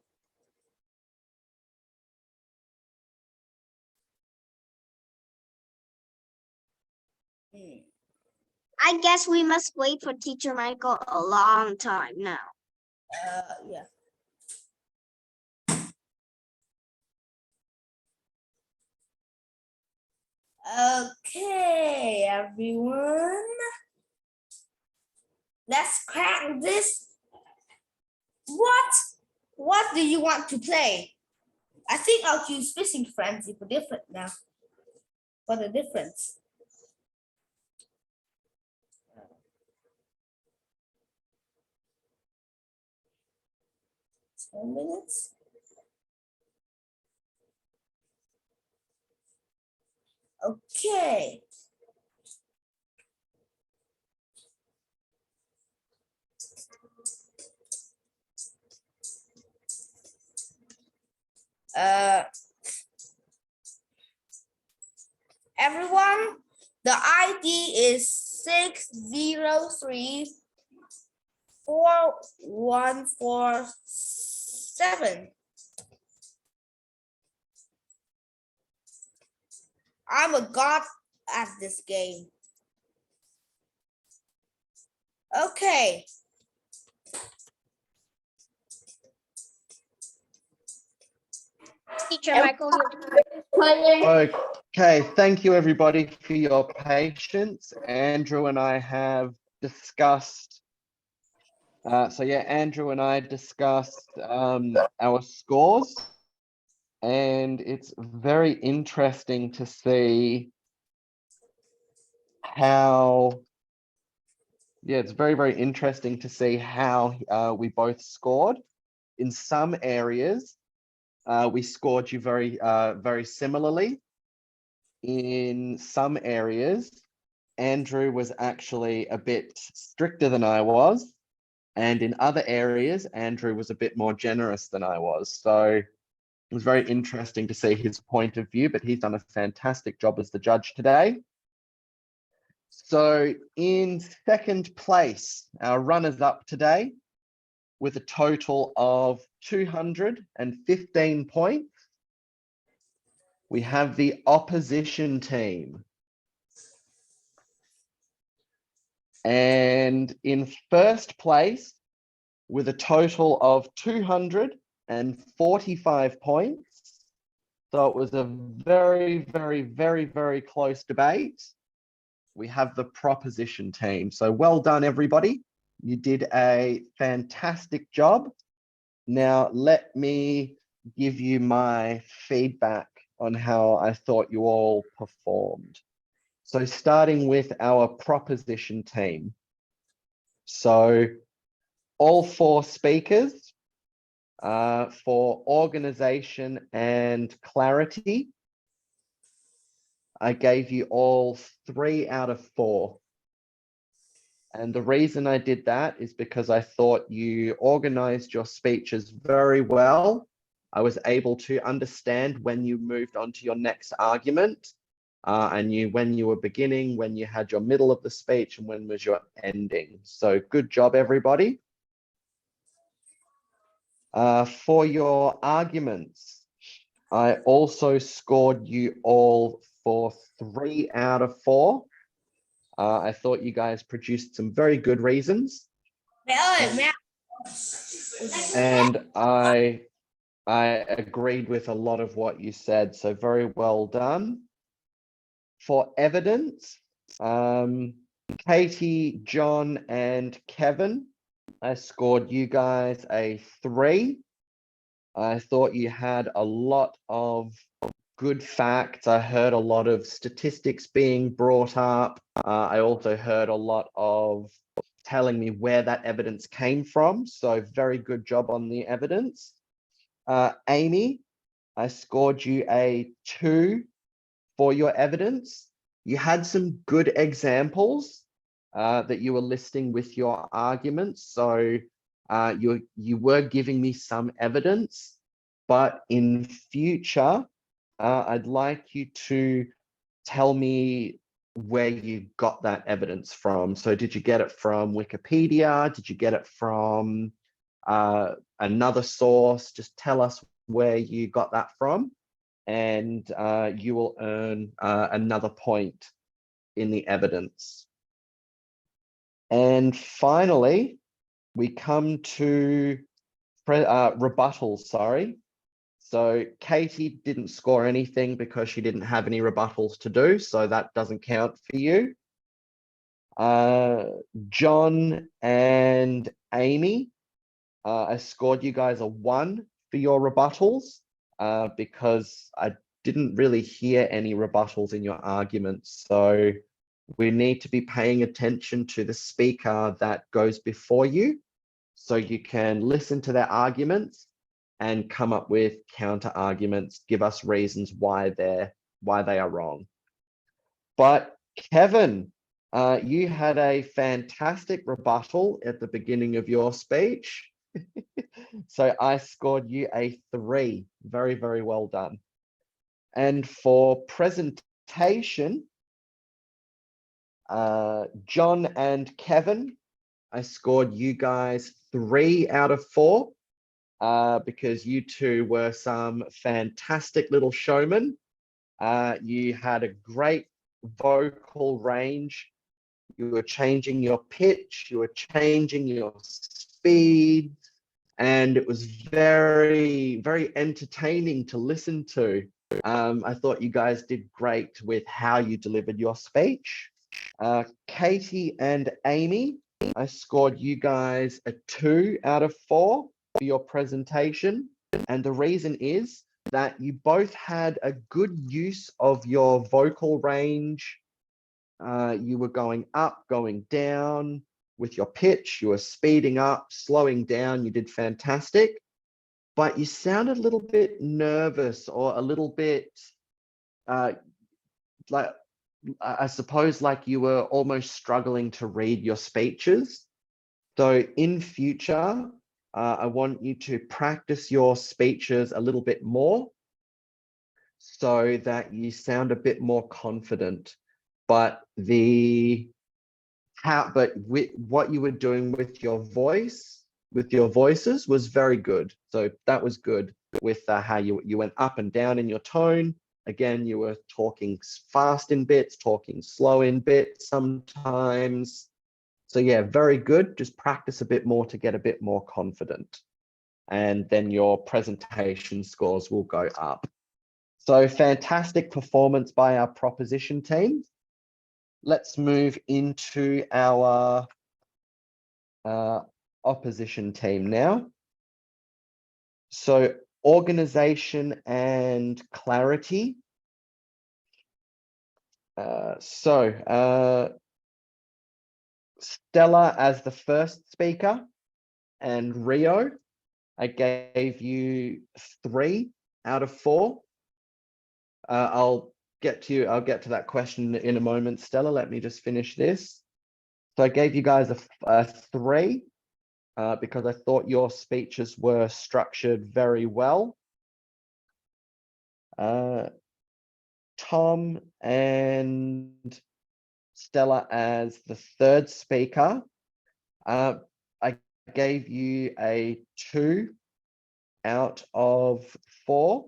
I guess we must wait for Teacher Michael a long time now. Yeah. Okay, everyone. Let's crack this. What do you want to play? I think I'll choose Fishing Frenzy for different now. For the difference. 10 minutes. Okay. Everyone, the ID is 6034147. I'm a god at this game. Okay. Teacher Michael, Okay, thank you everybody for your patience. Andrew and I have discussed, Andrew and I discussed our scores, and it's very interesting to see how, it's very, very interesting to see how we both scored. In some areas, we scored you very, very similarly. In some areas, Andrew was actually a bit stricter than I was. And in other areas, Andrew was a bit more generous than I was. So it was very interesting to see his point of view, but he's done a fantastic job as the judge today. So in second place, our runners up today with a total of 215 points, we have the opposition team. And in first place, with a total of 245 points, so it was a very, very, very, very close debate, we have the proposition team. So well done, everybody. You did a fantastic job. Now, let me give you my feedback on how I thought you all performed. So starting with our proposition team. So all four speakers for organization and clarity, I gave you all 3 out of 4. And the reason I did that is because I thought you organized your speeches very well. I was able to understand when you moved on to your next argument, and when you were beginning, when you had your middle of the speech, and when was your ending. So good job, everybody. For your arguments, I also scored you all for 3 out of 4. I thought you guys produced some very good reasons. And I agreed with a lot of what you said, so very well done. For evidence, Katie, John, and Kevin, I scored you guys a 3. I thought you had a lot of good facts. I heard a lot of statistics being brought up. I also heard a lot of telling me where that evidence came from. So very good job on the evidence. Amy, I scored you a 2 for your evidence. You had some good examples that you were listing with your arguments. So you were giving me some evidence, but in future, I'd like you to tell me where you got that evidence from. So did you get it from Wikipedia? Did you get it from another source? Just tell us where you got that from, and you will earn another point in the evidence. And finally, we come to rebuttals, sorry. So Katie didn't score anything because she didn't have any rebuttals to do, so that doesn't count for you. John and Amy, I scored you guys a 1 for your rebuttals because I didn't really hear any rebuttals in your arguments. So we need to be paying attention to the speaker that goes before you so you can listen to their arguments and come up with counter arguments, give us reasons why they are wrong. But Kevin, you had a fantastic rebuttal at the beginning of your speech. So I scored you a 3. Very, very well done. And for presentation, John and Kevin, I scored you guys 3 out of 4 because you two were some fantastic little showmen. You had a great vocal range. You were changing your pitch, you were changing your speed, and it was very, very entertaining to listen to. I thought you guys did great with how you delivered your speech. Katie and Amy, I scored you guys a 2 out of 4 for your presentation. And the reason is that you both had a good use of your vocal range. You were going up, going down with your pitch. You were speeding up, slowing down. You did fantastic. But you sounded a little bit nervous or a little bit like, I suppose, like you were almost struggling to read your speeches. So in future, I want you to practice your speeches a little bit more so that you sound a bit more confident. But what you were doing with your voice, with your voices was very good. So that was good with how you went up and down in your tone. Again, you were talking fast in bits, talking slow in bits sometimes. So yeah, very good. Just practice a bit more to get a bit more confident. And then your presentation scores will go up. So fantastic performance by our proposition team. Let's move into our opposition team now. So organization and clarity. Stella as the first speaker and Rio, I gave you 3 out of 4. I'll get to that question in a moment, Stella. Let me just finish this. So I gave you guys a 3 because I thought your speeches were structured very well. Tom and Stella as the third speaker, I gave you a 2 out of 4.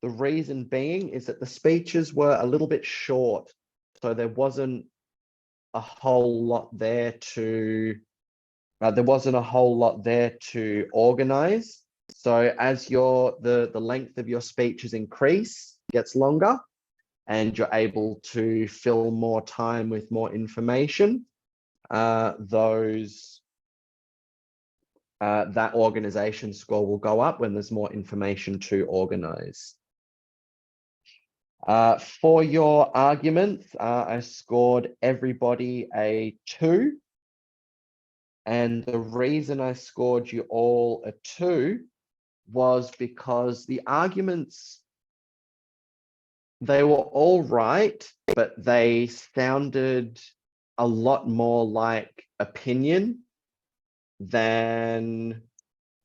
The reason being is that the speeches were a little bit short, so there wasn't a whole lot there to organize. So as the length of your speeches gets longer, and you're able to fill more time with more information, that organization score will go up when there's more information to organize. For your arguments, I scored everybody a 2. And the reason I scored you all a 2 was because the arguments, they were all right, but they sounded a lot more like opinion than,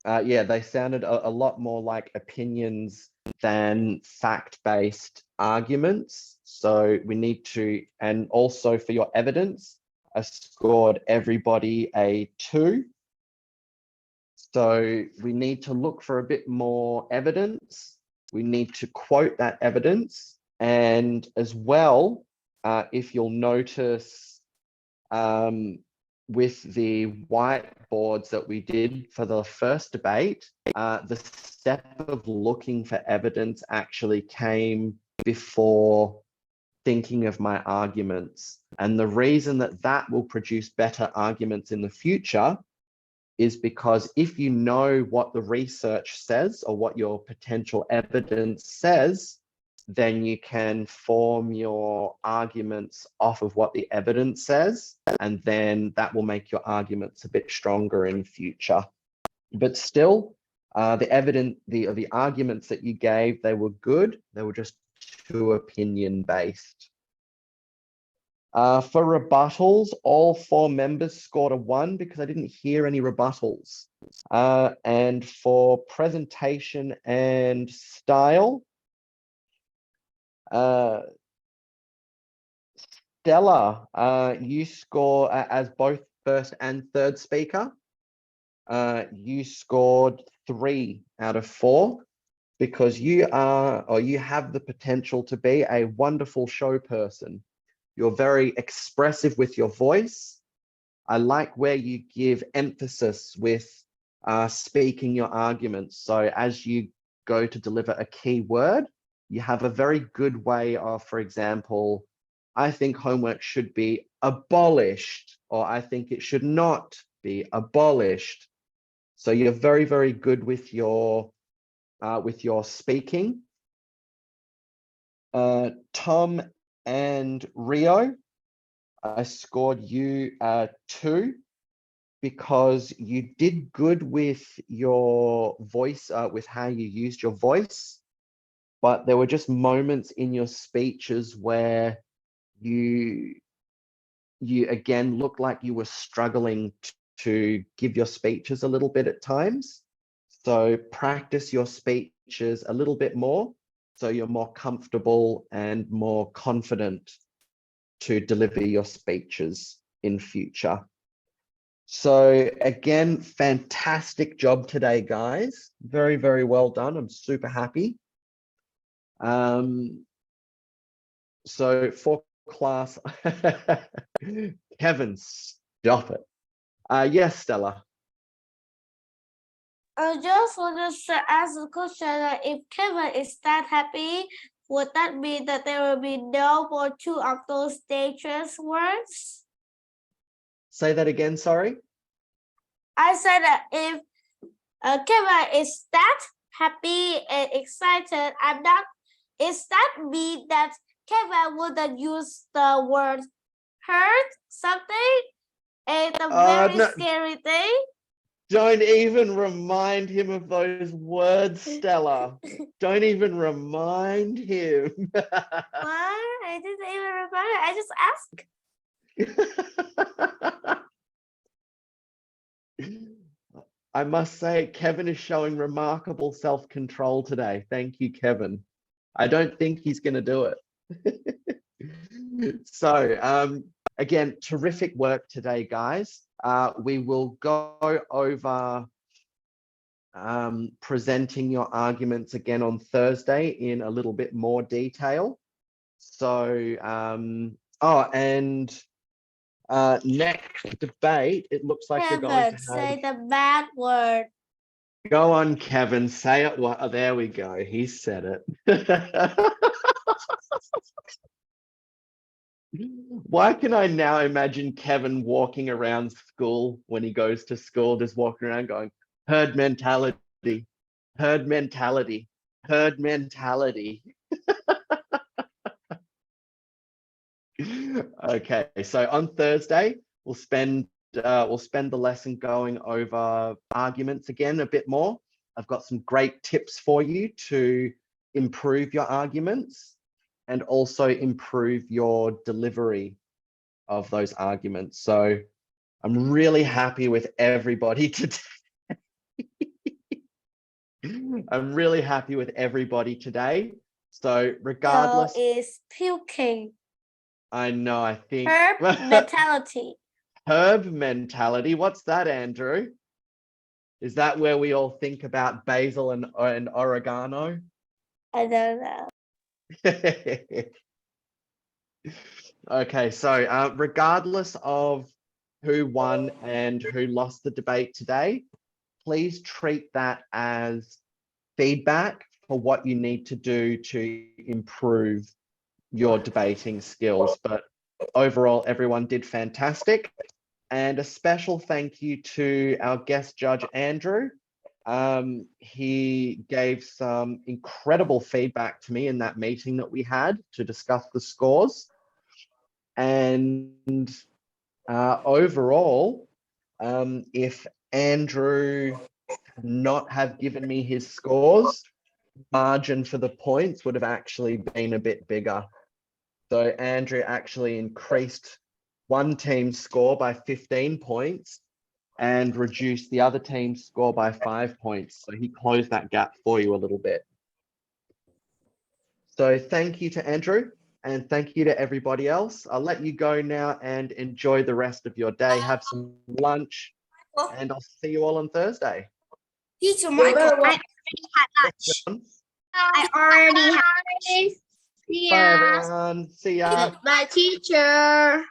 they sounded a lot more like opinions than fact-based arguments. So we need to, and also for your evidence, I scored everybody a 2. So we need to look for a bit more evidence. We need to quote that evidence. And as well, if you'll notice, with the whiteboards that we did for the first debate, the step of looking for evidence actually came before thinking of my arguments. And the reason that that will produce better arguments in the future is because if you know what the research says or what your potential evidence says, then you can form your arguments off of what the evidence says, and then that will make your arguments a bit stronger in future. But still, the arguments that you gave, they were good. They were just too opinion-based. For rebuttals, all 4 members scored a 1 because I didn't hear any rebuttals. And for presentation and style, Stella, you score as both first and third speaker. You scored 3 out of 4 because you have the potential to be a wonderful show person. You're very expressive with your voice. I like where you give emphasis with speaking your arguments. So as you go to deliver a key word, you have a very good way of, for example, I think homework should be abolished, or I think it should not be abolished. So you're very, very good with your speaking. Tom and Rio, I scored you 2 because you did good with your voice, with how you used your voice, but there were just moments in your speeches where you again looked like you were struggling to give your speeches a little bit at times. So practice your speeches a little bit more so you're more comfortable and more confident to deliver your speeches in future. So again, fantastic job today, guys. Very, very well done. I'm super happy. So for class, Kevin, stop it. Yes, Stella. I just want to ask a question that if Kevin is that happy, would that mean that there will be no more 2 of those dangerous words? Say that again, sorry. I said that if Kevin is that happy and excited, is that mean that Kevin wouldn't use the word hurt something and a very No. scary thing? Don't even remind him of those words, Stella. Don't even remind him. What? I didn't even remember. I just asked. I must say, Kevin is showing remarkable self-control today. Thank you, Kevin. I don't think he's going to do it. So, again, terrific work today, guys. We will go over presenting your arguments again on Thursday in a little bit more detail. So, next debate, it looks like we're going to Kevin, have... say the bad word. Go on, Kevin, say it. Oh, there we go. He said it. Why can I now imagine Kevin walking around school when he goes to school, just walking around going, herd mentality, herd mentality, herd mentality. Okay, so on Thursday, we'll spend the lesson going over arguments again a bit more. I've got some great tips for you to improve your arguments and also improve your delivery of those arguments. So I'm really happy with everybody today. I'm really happy with everybody today. So regardless... So is puking. I know, I think... Herb mentality. Herb mentality, what's that, Andrew? Is that where we all think about basil and oregano? I don't know. Okay, so regardless of who won and who lost the debate today. Please treat that as feedback for what you need to do to improve your debating skills. But overall, everyone did fantastic. And a special thank you to our guest judge, Andrew. He gave some incredible feedback to me in that meeting that we had to discuss the scores. And overall, if Andrew had not have given me his scores, margin for the points would have actually been a bit bigger. So Andrew actually increased one team's score by 15 points and reduced the other team's score by 5 points. So he closed that gap for you a little bit. So thank you to Andrew and thank you to everybody else. I'll let you go now and enjoy the rest of your day. Have some lunch and I'll see you all on Thursday. Teacher You're Michael. very welcome. I already have. Bye everyone. See ya. My teacher.